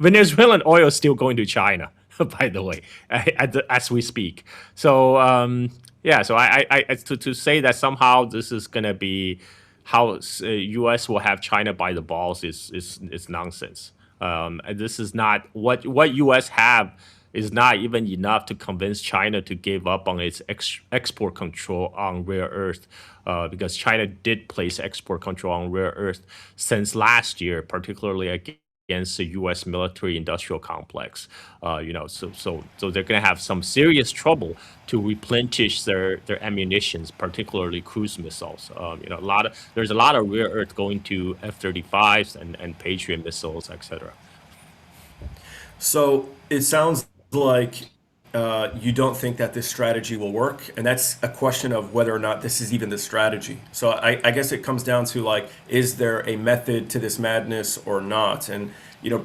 Venezuelan oil is still going to China, by the way, as we speak. So yeah, so to say that somehow this is going to be how U.S. will have China by the balls is nonsense. And this is not what U.S. have is not even enough to convince China to give up on its export control on rare earth, because China did place export control on rare earth since last year, particularly against the U.S. military-industrial complex. So they're going to have some serious trouble to replenish their ammunitions, particularly cruise missiles. There's a lot of rare earth going to F-35s and Patriot missiles, etc. So it sounds like you don't think that this strategy will work, and that's a question of whether or not this is even the strategy. So I guess it comes down to like, is there a method to this madness or not? And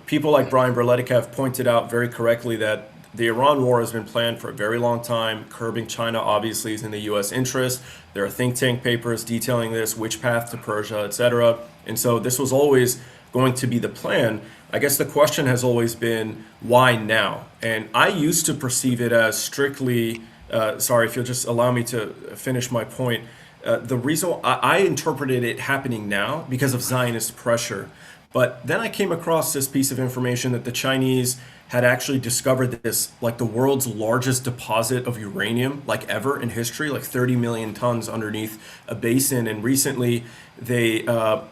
people like Brian Berletic have pointed out very correctly that the Iran war has been planned for a very long time. Curbing China obviously is in the U.S. interest. There are think tank papers detailing this, which path to Persia, etc. And so this was always going to be the plan. I guess the question has always been, why now? And I used to perceive it as strictly, sorry, if you'll just allow me to finish my point. The reason I interpreted it happening now because of Zionist pressure. But then I came across this piece of information that the Chinese had actually discovered this, like the world's largest deposit of uranium, like ever in history, like 30 million tons underneath a basin. And recently they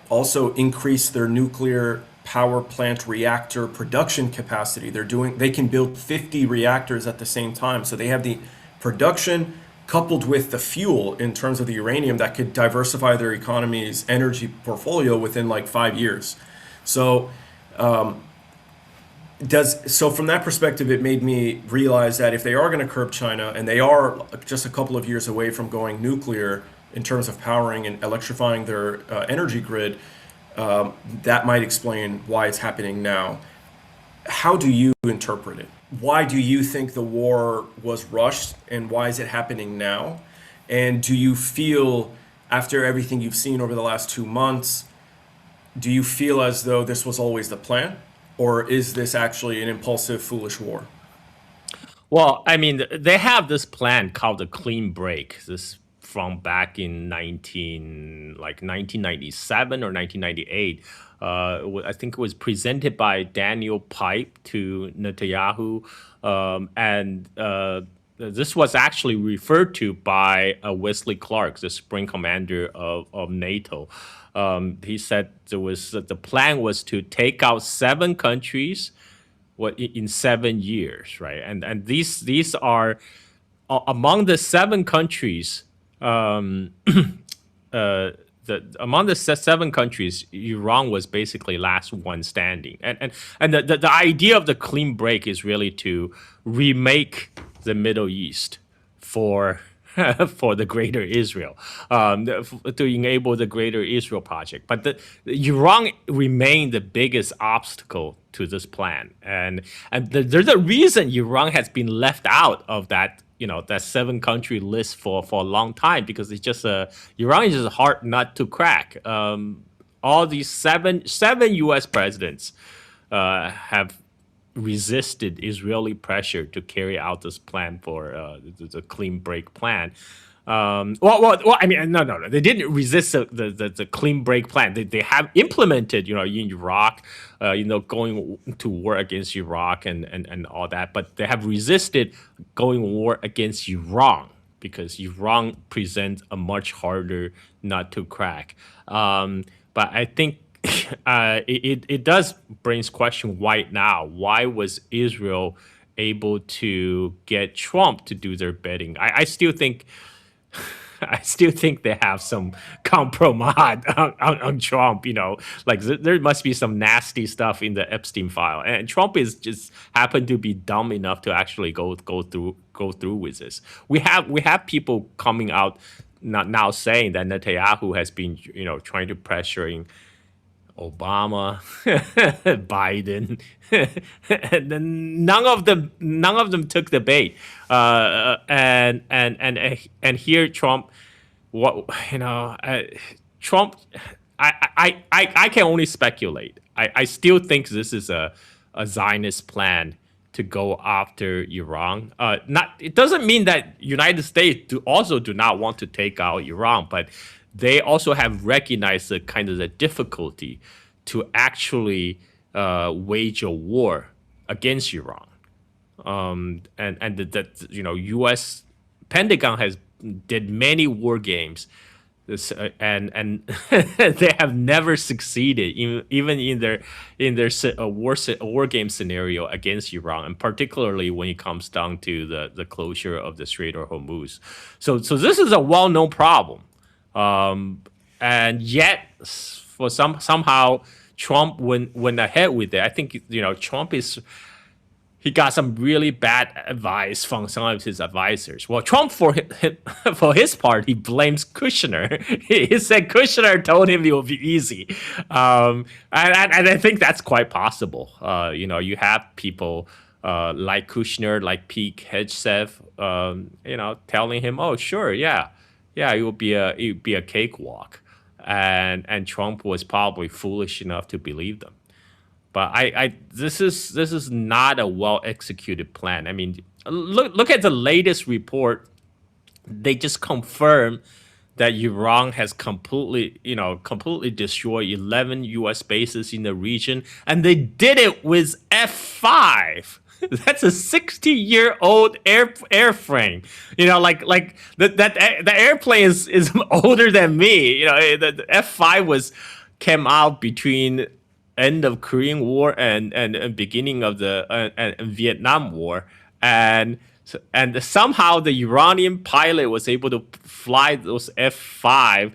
also increased their nuclear power plant reactor production capacity. They can build 50 reactors at the same time. So they have the production coupled with the fuel in terms of the uranium that could diversify their economy's energy portfolio within like 5 years. So from that perspective, it made me realize that if they are going to curb China, and they are just a couple of years away from going nuclear in terms of powering and electrifying their energy grid, that might explain why it's happening now. How do you interpret it? Why do you think the war was rushed, and why is it happening now? And do you feel, after everything you've seen over the last 2 months, do you feel as though this was always the plan? Or is this actually an impulsive, foolish war? Well, I mean, they have this plan called the clean break. This from back in 1997 or 1998. I think it was presented by Daniel Pipe to Netanyahu, and this was actually referred to by Wesley Clark, the spring commander of NATO. He said the plan was to take out 7 countries, in 7 years, right? And these are among the 7 countries. Among the 7 countries, Iran was basically last one standing, and the idea of the clean break is really to remake the Middle East for for the Greater Israel, to enable the Greater Israel project. But Iran remained the biggest obstacle to this plan, and there's a reason Iran has been left out of that that 7 country list for a long time, because it's just Iran is just a hard nut to crack. All these seven U.S. presidents have resisted Israeli pressure to carry out this plan for the clean break plan. Well, I mean, no. They didn't resist the clean break plan. They have implemented, in Iraq, going to war against Iraq and all that. But they have resisted going war against Iran, because Iran presents a much harder nut to crack. But I think it does brings question, why now? Why was Israel able to get Trump to do their bidding? I still think they have some compromise on Trump. Like there must be some nasty stuff in the Epstein file, and Trump is just happened to be dumb enough to actually go through with this. We have people coming out now saying that Netanyahu has been trying to pressuring Obama, Biden, and then none of them took the bait. And here Trump, Trump. I can only speculate. I still think this is a a Zionist plan to go after Iran. It doesn't mean that United States do not want to take out Iran, but they also have recognized the kind of the difficulty to actually wage a war against Iran. And that U.S. Pentagon has did many war games, and they have never succeeded, even in their war game scenario against Iran, and particularly when it comes down to the closure of the Strait of Hormuz. So this is a well-known problem, and yet for somehow Trump went ahead with it. I think Trump he got some really bad advice from some of his advisors. Well, Trump, for his part, he blames Kushner. He said Kushner told him it would be easy, and I think that's quite possible. You have people like Kushner, like Pete Hegseth, telling him, "Oh, sure, yeah, it would be a cakewalk," and Trump was probably foolish enough to believe them. But this is not a well executed plan. I mean, look at the latest report. They just confirmed that Iran has completely destroyed 11 U.S. bases in the region, and they did it with F-5. That's a 60-year-old airframe. The airplane is older than me. The F-5 came out between end of Korean War and beginning of the Vietnam War, and somehow the Iranian pilot was able to fly those F-5,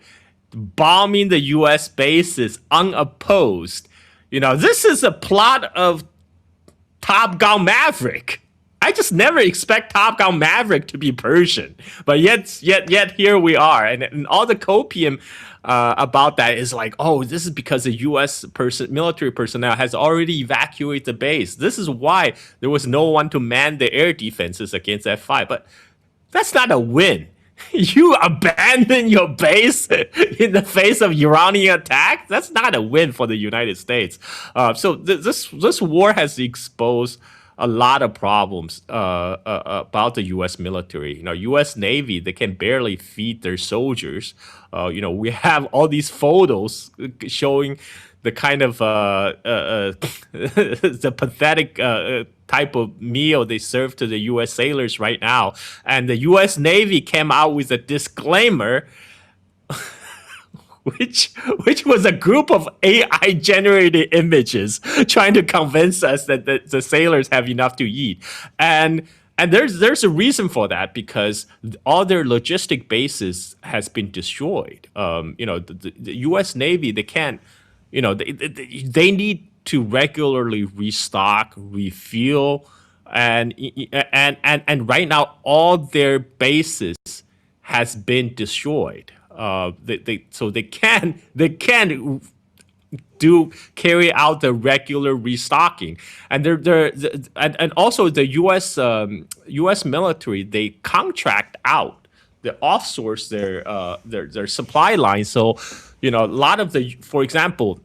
bombing the U.S. bases unopposed. This is a plot of Top Gun Maverick. I just never expect Top Gun Maverick to be Persian, but yet here we are, and all the copium about that is like, oh, this is because the U.S. military personnel has already evacuated the base. This is why there was no one to man the air defenses against F-5. But that's not a win. You abandon your base in the face of Iranian attack. That's not a win for the United States. So this war has exposed a lot of problems about the U.S. military. U.S. Navy, they can barely feed their soldiers. We have all these photos showing the kind of the pathetic type of meal they serve to the U.S. sailors right now. And the U.S. Navy came out with a disclaimer which was a group of AI generated images trying to convince us that the sailors have enough to eat. And there's a reason for that, because all their logistic bases has been destroyed. The U.S. Navy, they can't, they need to regularly restock, refuel, and right now all their bases has been destroyed. They can't carry out the regular restocking, and and also the U.S. military, they contract out, they outsource their supply lines. So a lot of for example,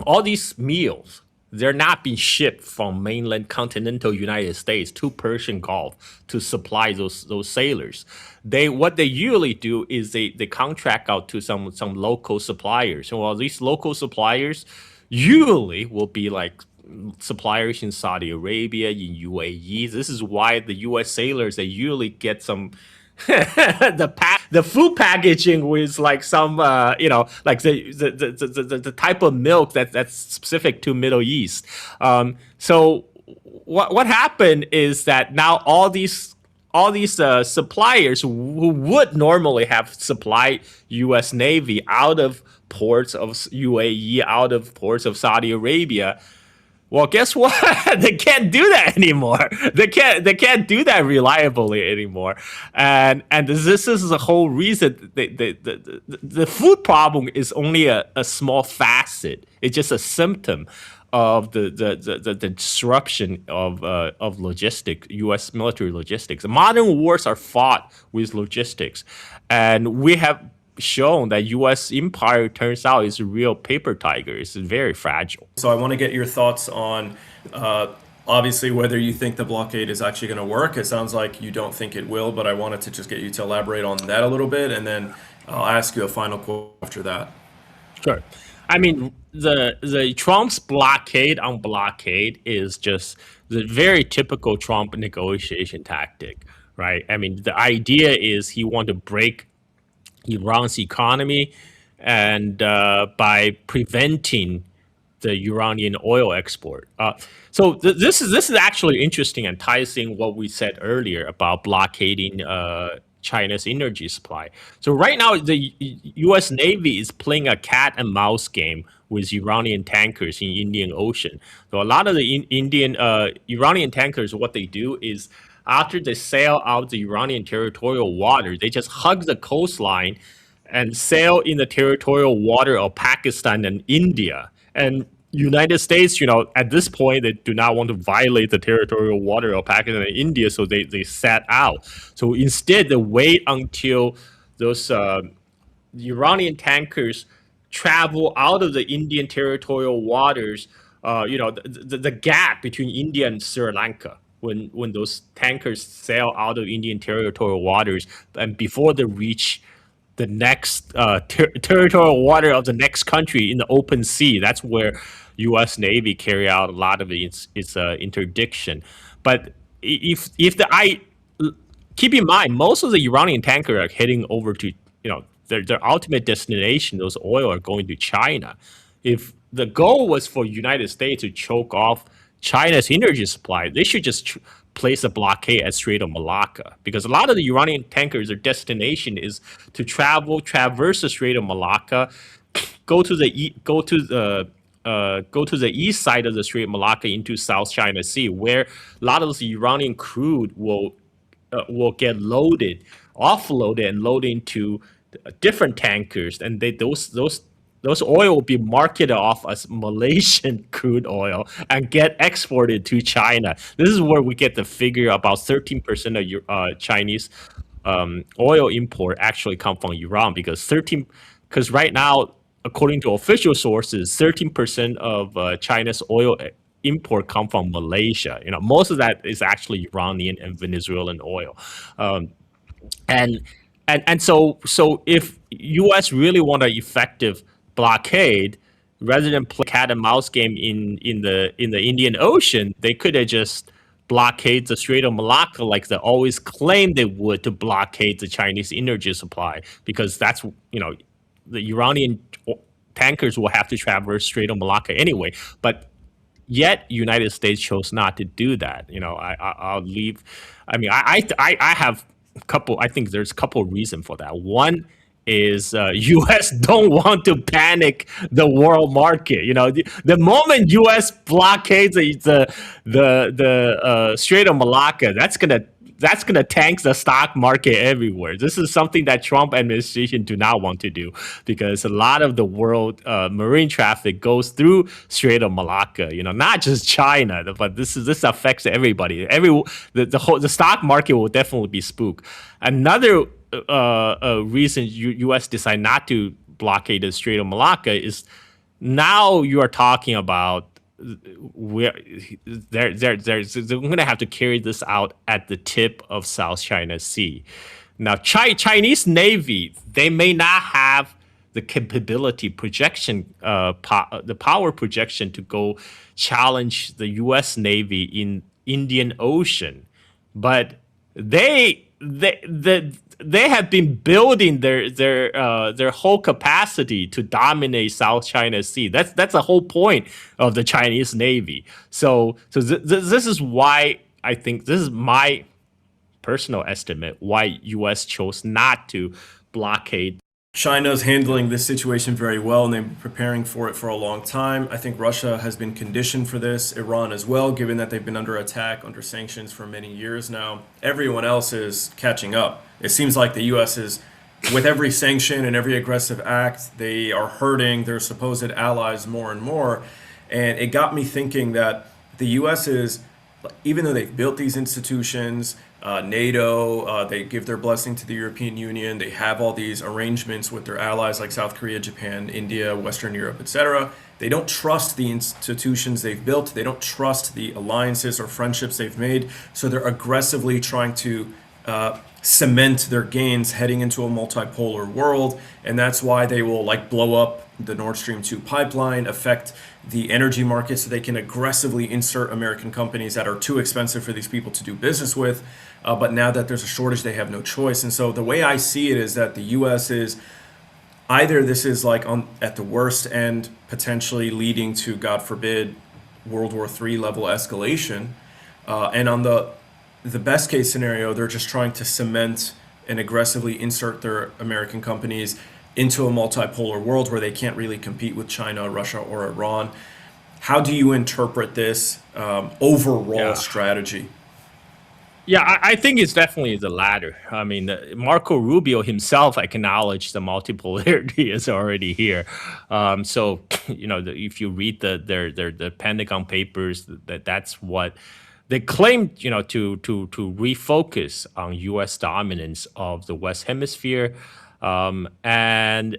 all these meals, they're not being shipped from mainland continental United States to Persian Gulf to supply those sailors. What they usually do is they contract out to some local suppliers. So these local suppliers usually will be like suppliers in Saudi Arabia, in UAE. This is why the U.S. sailors, they usually get some the food packaging with like some like the type of milk that's specific to Middle East. So what happened is that now all these suppliers who would normally have supplied U.S. Navy out of ports of UAE, out of ports of Saudi Arabia, well, guess what? They can't do that anymore. They can't do that reliably anymore. And this is the whole reason. The food problem is only a small facet. It's just a symptom of the disruption of logistics, U.S. military logistics. Modern wars are fought with logistics, and we have shown that U.S. empire turns out is a real paper tiger. It's very fragile. So I want to get your thoughts on uh, obviously whether you think the blockade is actually going to work. It sounds like you don't think it will, but I wanted to just get you to elaborate on that a little bit, and then I'll ask you a final quote after that. Sure. I mean, the Trump's blockade on blockade is just the very typical Trump negotiation tactic, right? I mean, the idea is he want to break Iran's economy, and by preventing the Iranian oil export. This is actually interesting and ties in what we said earlier about blockading China's energy supply. So right now, the U.S. Navy is playing a cat and mouse game with Iranian tankers in Indian Ocean. So a lot of the Iranian tankers, what they do is after they sail out the Iranian territorial water, they just hug the coastline and sail in the territorial water of Pakistan and India. And United States, at this point, they do not want to violate the territorial water of Pakistan and India, so they set out. So instead, they wait until those Iranian tankers travel out of the Indian territorial waters. The gap between India and Sri Lanka. When those tankers sail out of Indian territorial waters, and before they reach the next territorial water of the next country in the open sea, that's where U.S. Navy carry out a lot of its interdiction. But if keep in mind, most of the Iranian tankers are heading over to their ultimate destination. Those oil are going to China. If the goal was for United States to choke off China's energy supply, they should just place a blockade at Strait of Malacca, because a lot of the Iranian tankers, their destination is to traverse the Strait of Malacca, go to the east side of the Strait of Malacca into South China Sea, where a lot of the Iranian crude will get offloaded, and loaded into different tankers, and those oil will be marketed off as Malaysian crude oil and get exported to China. This is where we get the figure about 13% of Chinese oil import actually come from Iran, because right now, according to official sources, 13% of China's oil import come from Malaysia. Most of that is actually Iranian and Venezuelan oil. So if U.S. really want an effective blockade, rather than play cat and mouse game in the Indian Ocean, they could have just blockade the Strait of Malacca like they always claim they would, to blockade the Chinese energy supply, because that's the Iranian tankers will have to traverse Strait of Malacca anyway. But yet United States chose not to do that. I'll leave. I mean, I have a couple. I think there's a couple reasons for that. One is U.S. don't want to panic the world market. The moment U.S. blockades the Strait of Malacca, that's gonna tank the stock market everywhere. This is something that Trump administration do not want to do, because a lot of the world marine traffic goes through Strait of Malacca. Not just China, but this affects everybody. The stock market will definitely be spooked. Another reason U.S. decide not to blockade the Strait of Malacca is now you are talking about where they're going to have to carry this out at the tip of South China Sea. Now, Chinese Navy, they may not have the capability projection, the power projection to go challenge the U.S. Navy in Indian Ocean, but they have been building their whole capacity to dominate South China Sea. That's the whole point of the Chinese Navy. So this is why I think, this is my personal estimate, why U.S. chose not to blockade. China's handling this situation very well, and they've been preparing for it for a long time. I think Russia has been conditioned for this, Iran as well, given that they've been under attack, under sanctions for many years now. Everyone else is catching up. It seems like the U.S. is, with every sanction and every aggressive act, they are hurting their supposed allies more and more. And it got me thinking that the U.S. is even though they've built these institutions, NATO, they give their blessing to the European Union, they have all these arrangements with their allies like South Korea, Japan, India, Western Europe, etc. They don't trust the institutions they've built, they don't trust the alliances or friendships they've made, so they're aggressively trying to cement their gains heading into a multipolar world, and that's why they will like blow up the Nord Stream 2 pipeline, affect the energy market so they can aggressively insert American companies that are too expensive for these people to do business with. But now that there's a shortage, they have no choice. And so the way I see it is that the US is either this is like on at the worst end, potentially leading to, God forbid, World War III level escalation. And on the best case scenario, they're just trying to cement and aggressively insert their American companies into a multipolar world where they can't really compete with China, Russia, or Iran. How do you interpret this overall strategy? Yeah, I think it's definitely the latter. I mean, Marco Rubio himself acknowledged the multipolarity is already here. So, if you read the Pentagon papers, that's what they claim. To refocus on U.S. dominance of the West Hemisphere, and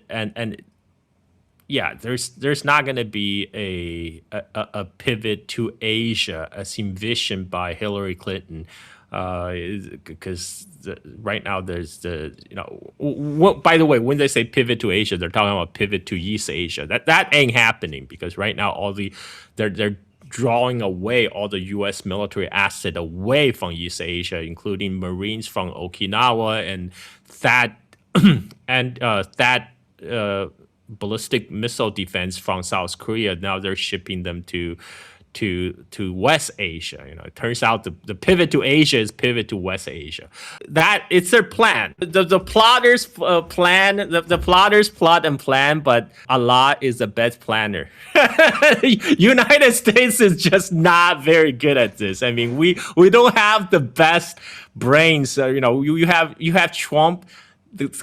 yeah, there's not going to be a pivot to Asia as envisioned by Hillary Clinton, because right now there's by the way, when they say pivot to Asia, they're talking about pivot to East Asia. That ain't happening because right now they're drawing away all the U.S. military asset away from East Asia, including Marines from Okinawa and that and that. Ballistic missile defense from South Korea. Now they're shipping them to West Asia. It turns out the pivot to Asia is pivot to West Asia. That it's their plan. The plotters plan. The plotters plot and plan, but Allah is the best planner. United States is just not very good at this. I mean, we don't have the best brains. You have Trump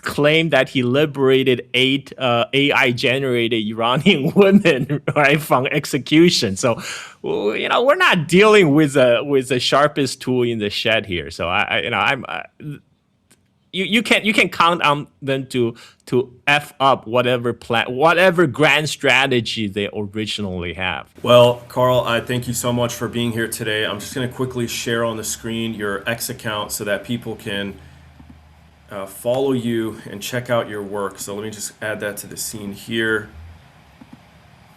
claim that he liberated 8 AI-generated Iranian women, right, from execution. So, we're not dealing with the sharpest tool in the shed here. So, you can count on them to f up whatever plan, whatever grand strategy they originally have. Well, Carl, I thank you so much for being here today. I'm just going to quickly share on the screen your X account so that people can follow you and check out your work. So let me just add that to the scene here.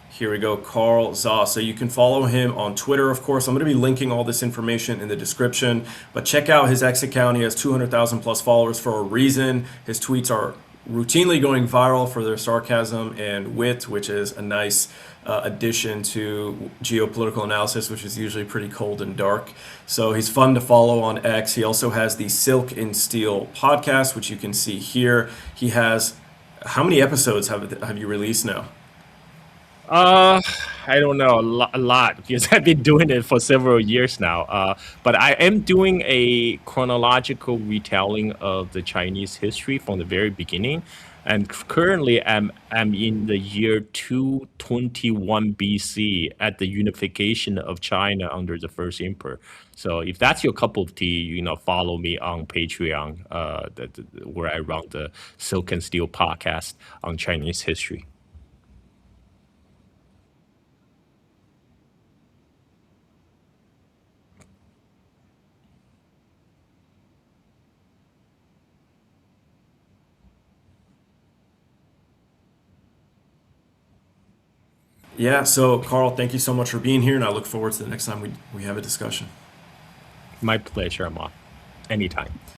Here we go, Carl Za. So you can follow him on Twitter, of course. I'm going to be linking all this information in the description, but check out his X account. He has 200,000 plus followers for a reason. His tweets are routinely going viral for their sarcasm and wit, which is a nice addition to geopolitical analysis, which is usually pretty cold and dark. So he's fun to follow on X. He also has the Silk and Steel podcast, which you can see here. He has, how many episodes have you released now? I don't know, a lot because I've been doing it for several years now. But I am doing a chronological retelling of the Chinese history from the very beginning, and currently I'm in the year 221 BC at the unification of China under the First Emperor. So if that's your cup of tea, follow me on Patreon, where I run the Silk and Steel podcast on Chinese history. Yeah, so Carl, thank you so much for being here, and I look forward to the next time we have a discussion. My pleasure, Ahmad. Anytime.